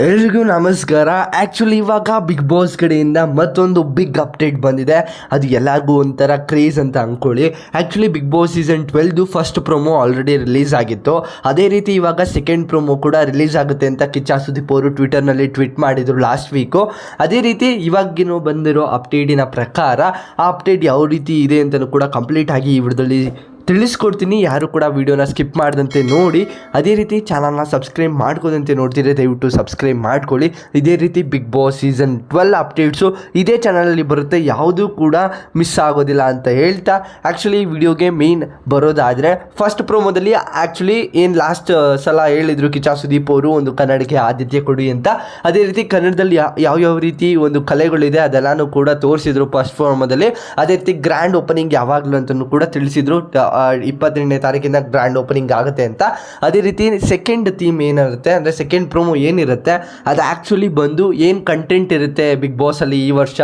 ಎಲ್ರಿಗೂ ನಮಸ್ಕಾರ. ಆ್ಯಕ್ಚುಲಿ ಇವಾಗ ಬಿಗ್ ಬಾಸ್ ಕಡೆಯಿಂದ ಮತ್ತೊಂದು ಬಿಗ್ ಅಪ್ಡೇಟ್ ಬಂದಿದೆ. ಅದು ಎಲ್ಲರಿಗೂ ಒಂಥರ ಕ್ರೇಜ್ ಅಂತ ಅಂದ್ಕೊಳ್ಳಿ. Actually Big Boss season 12 first promo already release ಆಗಿತ್ತು. ಅದೇ ರೀತಿ ಇವಾಗ ಸೆಕೆಂಡ್ ಪ್ರೊಮೋ ಕೂಡ ರಿಲೀಸ್ ಆಗುತ್ತೆ ಅಂತ ಕಿಚ್ಚ ಸುದೀಪ್ ಅವರು ಟ್ವಿಟರ್ನಲ್ಲಿ ಟ್ವೀಟ್ ಮಾಡಿದರು ಲಾಸ್ಟ್ ವೀಕು. ಅದೇ ರೀತಿ ಇವಾಗಿನೂ ಬಂದಿರೋ ಅಪ್ಡೇಟಿನ ಪ್ರಕಾರ ಆ ಅಪ್ಡೇಟ್ ಯಾವ ರೀತಿ ಇದೆ ಅಂತಲೂ ಕೂಡ ಕಂಪ್ಲೀಟ್ ಆಗಿ ಈ ವಿಡಿಯೋದಲ್ಲಿ ತಿಳಿಸ್ಕೊಡ್ತೀನಿ. ಯಾರು ಕೂಡ ವೀಡಿಯೋನ ಸ್ಕಿಪ್ ಮಾಡದಂತೆ ನೋಡಿ. ಅದೇ ರೀತಿ ಚಾನಲ್ನ ಸಬ್ಸ್ಕ್ರೈಬ್ ಮಾಡ್ಕೋದಂತೆ ನೋಡ್ತಿದ್ರೆ ದಯವಿಟ್ಟು ಸಬ್ಸ್ಕ್ರೈಬ್ ಮಾಡ್ಕೊಳ್ಳಿ. ಇದೇ ರೀತಿ ಬಿಗ್ ಬಾಸ್ ಸೀಸನ್ 12 ಅಪ್ಡೇಟ್ಸು ಇದೇ ಚಾನಲಲ್ಲಿ ಬರುತ್ತೆ, ಯಾವುದೂ ಕೂಡ ಮಿಸ್ ಆಗೋದಿಲ್ಲ ಅಂತ ಹೇಳ್ತಾ ಆ್ಯಕ್ಚುಲಿ ವಿಡಿಯೋಗೆ ಮೇನ್ ಬರೋದಾದರೆ ಫಸ್ಟ್ ಪ್ರೋಮೋದಲ್ಲಿ ಆ್ಯಕ್ಚುಲಿ ಏನು ಲಾಸ್ಟ್ ಸಲ ಹೇಳಿದರು ಕಿಚ್ಚ ಸುದೀಪ್ ಅವರು ಒಂದು ಕನ್ನಡಕ್ಕೆ ಆದ್ಯತೆ ಕೊಡಿ ಅಂತ. ಅದೇ ರೀತಿ ಕನ್ನಡದಲ್ಲಿ ಯಾವ್ಯಾವ ರೀತಿ ಒಂದು ಕಲೆಗಳಿದೆ ಅದೆಲ್ಲನೂ ಕೂಡ ತೋರಿಸಿದ್ರು ಫಸ್ಟ್ ಪ್ರೋಮೋದಲ್ಲಿ. ಅದೇ ರೀತಿ ಗ್ರ್ಯಾಂಡ್ ಓಪನಿಂಗ್ ಯಾವಾಗಲೂ ಅಂತಲೂ ಕೂಡ ತಿಳಿಸಿದ್ರು. 22ನೇ ತಾರೀಕಿಂದ ಗ್ರ್ಯಾಂಡ್ ಓಪನಿಂಗ್ ಆಗುತ್ತೆ ಅಂತ. ಅದೇ ರೀತಿ ಸೆಕೆಂಡ್ ಥೀಮ್ ಏನಿರುತ್ತೆ ಅಂದರೆ ಸೆಕೆಂಡ್ ಪ್ರೋಮೋ ಏನಿರುತ್ತೆ ಅದು ಆ್ಯಕ್ಚುಲಿ ಬಂದು ಏನು ಕಂಟೆಂಟ್ ಇರುತ್ತೆ ಬಿಗ್ ಬಾಸಲ್ಲಿ ಈ ವರ್ಷ.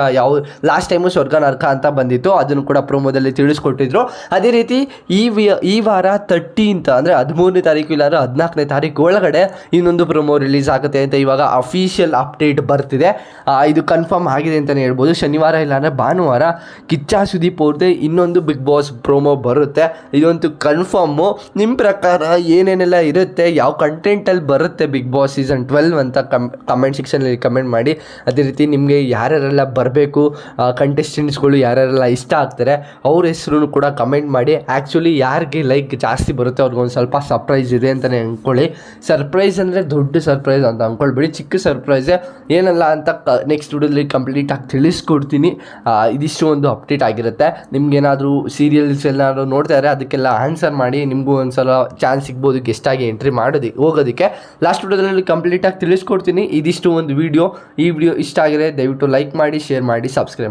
ಲಾಸ್ಟ್ ಟೈಮು ಸ್ವರ್ಗ ನರ್ಕ ಅಂತ ಬಂದಿತ್ತು, ಅದನ್ನು ಕೂಡ ಪ್ರೋಮೋದಲ್ಲಿ ತಿಳಿಸ್ಕೊಟ್ಟಿದ್ರು. ಅದೇ ರೀತಿ ಈ ವಾರ 13th ಅಂದರೆ 13ನೇ ತಾರೀಕು ಇಲ್ಲಾಂದ್ರೆ 14ನೇ ತಾರೀಕು ಒಳಗಡೆ ಇನ್ನೊಂದು ಪ್ರೋಮೋ ರಿಲೀಸ್ ಆಗುತ್ತೆ ಅಂತ ಇವಾಗ ಅಫಿಷಿಯಲ್ ಅಪ್ಡೇಟ್ ಬರ್ತಿದೆ. ಇದು ಕನ್ಫರ್ಮ್ ಆಗಿದೆ ಅಂತಲೇ ಹೇಳ್ಬೋದು. ಶನಿವಾರ ಇಲ್ಲಾಂದರೆ ಭಾನುವಾರ ಕಿಚ್ಚ ಸುದೀಪ್ ಅವ್ರದ್ದೇ ಇನ್ನೊಂದು ಬಿಗ್ ಬಾಸ್ ಪ್ರೋಮೋ ಬರುತ್ತೆ. ಇದಂತೂ ಕನ್ಫರ್ಮು. ನಿಮ್ಮ ಪ್ರಕಾರ ಏನೇನೆಲ್ಲ ಇರುತ್ತೆ, ಯಾವ ಕಂಟೆಂಟಲ್ಲಿ ಬರುತ್ತೆ ಬಿಗ್ ಬಾಸ್ ಸೀಸನ್ 12 ಅಂತ ಕಮೆಂಟ್ ಸೆಕ್ಷನಲ್ಲಿ ಕಮೆಂಟ್ ಮಾಡಿ. ಅದೇ ರೀತಿ ನಿಮಗೆ ಯಾರ್ಯಾರೆಲ್ಲ ಬರಬೇಕು, ಕಂಟೆಸ್ಟೆಂಟ್ಸ್ಗಳು ಯಾರ್ಯಾರೆಲ್ಲ ಇಷ್ಟ ಆಗ್ತಾರೆ ಅವ್ರ ಹೆಸರು ಕೂಡ ಕಮೆಂಟ್ ಮಾಡಿ. ಆ್ಯಕ್ಚುಲಿ ಯಾರಿಗೆ ಲೈಕ್ ಜಾಸ್ತಿ ಬರುತ್ತೆ ಅವ್ರಿಗೊಂದು ಸ್ವಲ್ಪ ಸರ್ಪ್ರೈಸ್ ಇದೆ ಅಂತಲೇ ಅಂದ್ಕೊಳ್ಳಿ. ಸರ್ಪ್ರೈಸ್ ಅಂದರೆ ದೊಡ್ಡ ಸರ್ಪ್ರೈಸ್ ಅಂತ ಅಂದ್ಕೊಳ್ಬೇಡಿ, ಚಿಕ್ಕ ಸರ್ಪ್ರೈಸೇ. ಏನಲ್ಲ ಅಂತ ನೆಕ್ಸ್ಟ್ ವಿಡಿಯೋದಲ್ಲಿ ಕಂಪ್ಲೀಟಾಗಿ ತಿಳಿಸ್ಕೊಡ್ತೀನಿ. ಇದಿಷ್ಟು ಒಂದು ಅಪ್ಡೇಟ್ ಆಗಿರುತ್ತೆ. ನಿಮ್ಗೇನಾದರೂ ಸೀರಿಯಲ್ಸ್ ಎಲ್ಲಾದರೂ ನೋಡ್ತಾ ಇದ್ದಾರೆ ಅದಕ್ಕೆಲ್ಲ ಆನ್ಸರ್ ಮಾಡಿ. ನಿಮಗೂ ಒಂದು ಸಲ ಚಾನ್ಸ್ ಸಿಗ್ಬೋದು ಗೆಸ್ಟಾಗಿ ಎಂಟ್ರಿ ಹೋಗೋದಕ್ಕೆ. ಲಾಸ್ಟ್ ವಿಡಿಯೋದಲ್ಲಿ ಕಂಪ್ಲೀಟಾಗಿ ತಿಳಿಸ್ಕೊಡ್ತೀನಿ. ಇದಿಷ್ಟು ಒಂದು ವಿಡಿಯೋ. ಈ ವಿಡಿಯೋ ಇಷ್ಟ ಆಗಿದೆ ದಯವಿಟ್ಟು ಲೈಕ್ ಮಾಡಿ, ಶೇರ್ ಮಾಡಿ, ಸಬ್ಸ್ಕ್ರೈಬ್ ಮಾಡಿ.